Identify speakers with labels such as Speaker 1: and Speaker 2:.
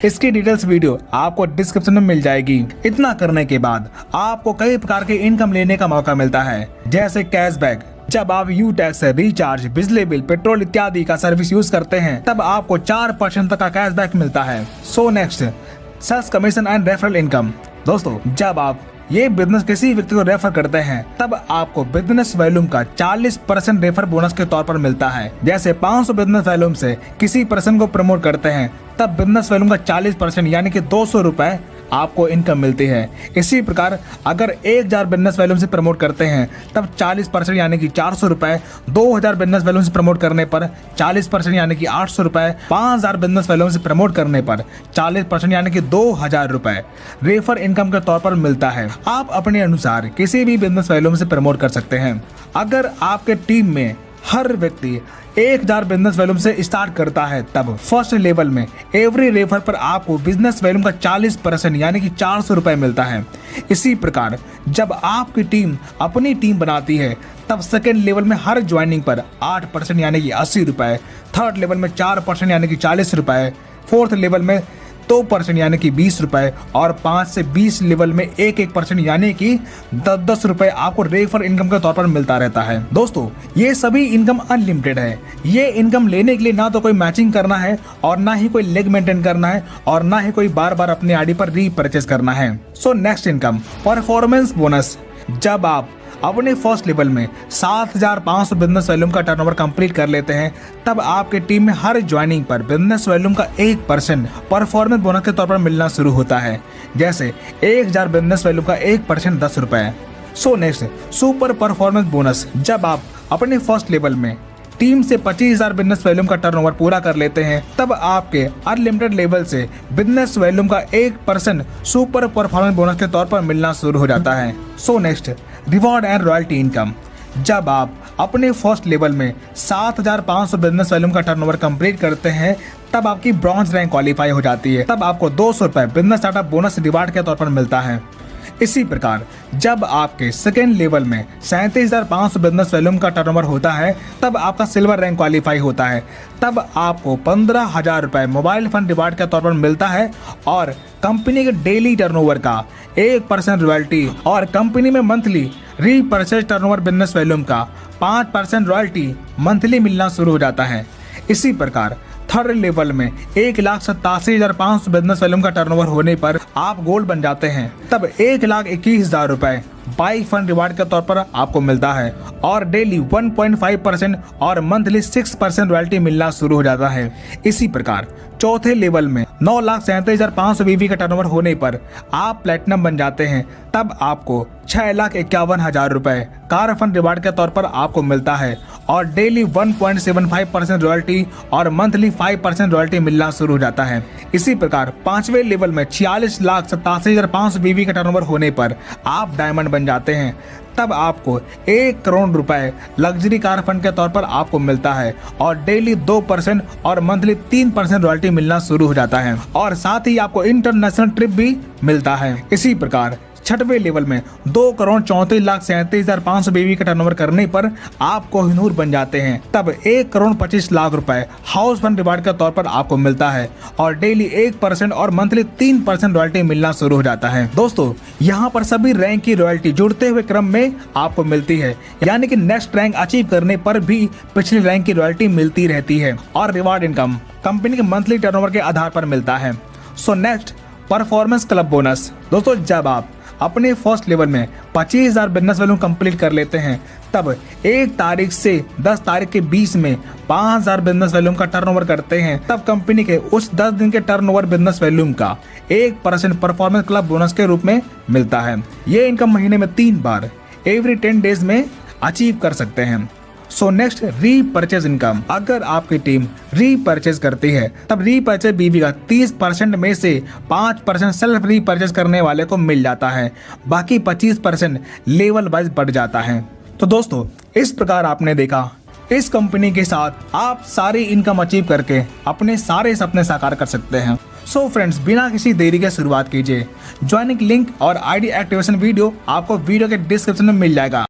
Speaker 1: इसकी details video आपको description में मिल जाएगी। इतना करने के बाद आपको कई प्रकार के इनकम लेने का मौका मिलता है, जैसे कैशबैक। जब आप यू टैक्स, रिचार्ज, बिजली बिल, पेट्रोल इत्यादि का सर्विस यूज करते हैं तब आपको 4% तक का कैशबैक मिलता है। So next, sales commission and referral income. दोस्तों, जब आप ये बिजनेस किसी व्यक्ति को रेफर करते हैं तब आपको बिजनेस वॉल्यूम का 40% रेफर बोनस के तौर पर मिलता है। जैसे 500 बिजनेस वॉल्यूम से किसी पर्सन को प्रमोट करते हैं तब बिजनेस वॉल्यूम का 40% यानी कि 200 रुपए आपको इनकम मिलती है। इसी प्रकार अगर 1000 बिजनेस वॉल्यूम से प्रमोट करते हैं तब 40% यानी कि 400 रुपए, 2000 बिजनेस वॉल्यूम से प्रमोट करने पर 40% यानी कि 800 रुपए, 5000 बिजनेस वॉल्यूम से प्रमोट करने पर 40% यानी कि 2000 रुपए रेफर इनकम के तौर पर मिलता है। आप अपने अनुसार किसी भी बिजनेस वॉल्यूम से प्रमोट कर सकते हैं। अगर आपके टीम में हर व्यक्ति 1000 बिजनेस वॉल्यूम से स्टार्ट करता है तब फर्स्ट लेवल में एवरी रेफर पर आपको बिजनेस वॉल्यूम का 40% यानी कि 400 रुपए मिलता है। इसी प्रकार जब आपकी टीम अपनी टीम बनाती है तब सेकेंड लेवल में हर ज्वाइनिंग पर 8% यानी कि 80 रुपए, थर्ड लेवल में 4% यानी कि 40 रुपए, फोर्थ लेवल में 2% यानी कि 20 रुपए और 5 से 20 लेवल में 1% यानी कि 10 रुपए आपको रेफर इनकम के तौर पर मिलता रहता है। दोस्तों, ये सभी इनकम अनलिमिटेड है। ये इनकम लेने के लिए ना तो कोई मैचिंग करना है और ना ही कोई लेग मेंटेन करना है और ना ही कोई बार बार अपने आईडी पर रीपरचेज करना है। So next income, performance bonus. जब आप अपने फर्स्ट लेवल में 7500 बिजनेस वॉल्यूम का टर्नओवर कंप्लीट कर लेते हैं तब आपके टीम में हर ज्वाइनिंग पर बिजनेस वॉल्यूम का 1% परफॉर्मेंस बोनस के तौर पर मिलना शुरू होता है। जैसे 1000 बिजनेस वॉल्यूम का 1% 10 रुपए। So next, super performance bonus. जब आप अपने फर्स्ट लेवल में टीम से 25,000 बिजनेस वॉल्यूम का टर्नओवर पूरा कर लेते हैं तब आपके अनलिमिटेड लेवल से बिजनेस वॉल्यूम का 1% सुपर परफॉर्मेंस बोनस के तौर पर मिलना शुरू हो जाता है। So next, reward and royalty income. जब आप अपने फर्स्ट लेवल में 7500 बिजनेस वॉल्यूम का टर्नओवर कंप्लीट करते हैं तब आपकी ब्रॉन्ज रैंक क्वालिफाई हो जाती है। तब आपको 200 रुपए बिजनेस स्टार्टअप बोनस रिवार्ड के तौर पर मिलता है। इसी प्रकार जब आपके सेकेंड लेवल में 37,500 बिजनेस वॉल्यूम का टर्नओवर होता है तब आपका सिल्वर रैंक क्वालिफाई होता है। तब आपको 15,000 रुपए मोबाइल फंड रिवार्ड के तौर पर मिलता है और कंपनी के डेली टर्नओवर का 1% रॉयल्टी और कंपनी में monthly repurchase turnover business volume का 5% रॉयल्टी मंथली मिलना शुरू हो जाता है। इसी प्रकार थर्ड लेवल में 1,87,500 बिजनेस वॉल्यूम का टर्नओवर होने पर आप गोल्ड बन जाते हैं। तब 1,21,000 रुपए बाइक फंड रिवार्ड के तौर पर आपको मिलता है और डेली 1.5% और मंथली 6% रॉयल्टी मिलना शुरू हो जाता है। इसी प्रकार चौथे लेवल में 9,37,500 बीवी का टर्नओवर होने पर आप प्लेटिनम बन जाते हैं। तब आपको 6,51,000 रुपए कार फंड रिवार्ड के तौर पर आपको मिलता है और डेली 1.75% रॉयल्टी और मंथली 5% रॉयल्टी मिलना शुरू हो जाता है। इसी प्रकार पांचवें लेवल में 46,87,500 बीवी का टर्नओवर होने पर आप डायमंड बन जाते हैं। तब आपको 1 करोड़ रुपए लग्जरी कार फंड के तौर पर आपको मिलता है और डेली 2% और मंथली 3% रॉयल्टी मिलना शुरू हो जाता है और साथ ही आपको इंटरनेशनल ट्रिप भी मिलता है। इसी प्रकार छठवें लेवल में 2,34,37,500 बीवी का टर्नओवर करने पर आप कोहिनूर बन जाते हैं। तब 1,25,00,000 रुपए हाउस फंड रिवार्ड के तौर पर आपको मिलता है और डेली 1% और मंथली 3% रॉयल्टी मिलना शुरू हो जाता है। दोस्तों, यहाँ पर सभी रैंक की रॉयल्टी जुड़ते हुए क्रम में आपको मिलती है, यानी कि नेक्स्ट रैंक अचीव करने पर भी पिछली रैंक की रॉयल्टी मिलती रहती है और रिवार्ड इनकम कंपनी के मंथली टर्नओवर के आधार पर मिलता है। So next, performance club bonus. दोस्तों, जब आप अपने फर्स्ट लेवल में 25,000 बिजनेस वॉल्यूम कंप्लीट कर लेते हैं तब 1 तारीख से 10 तारीख के बीच में 5,000 बिजनेस वॉल्यूम का टर्नओवर करते हैं तब कंपनी के उस 10 दिन के टर्नओवर बिजनेस वॉल्यूम का 1% परफॉर्मेंस क्लब बोनस के रूप में मिलता है। ये इनकम महीने में 3 बार एवरी 10 डेज में अचीव कर सकते हैं। So next, repurchase income. अगर आपकी टीम रीपरचेज करती है तब रीपरचेज बीवी का 30% में से 5% सेल्फ रीपरचेज करने वाले को मिल जाता है, बाकी 25% लेवल वाइज बढ़ जाता है। तो दोस्तों, इस प्रकार आपने देखा इस कंपनी के साथ आप सारी इनकम अचीव करके अपने सारे सपने साकार कर सकते हैं। सो फ्रेंड्स, बिना किसी देरी के शुरुआत कीजिए। ज्वाइनिंग लिंक और आईडी एक्टिवेशन वीडियो आपको वीडियो के डिस्क्रिप्शन में मिल जाएगा।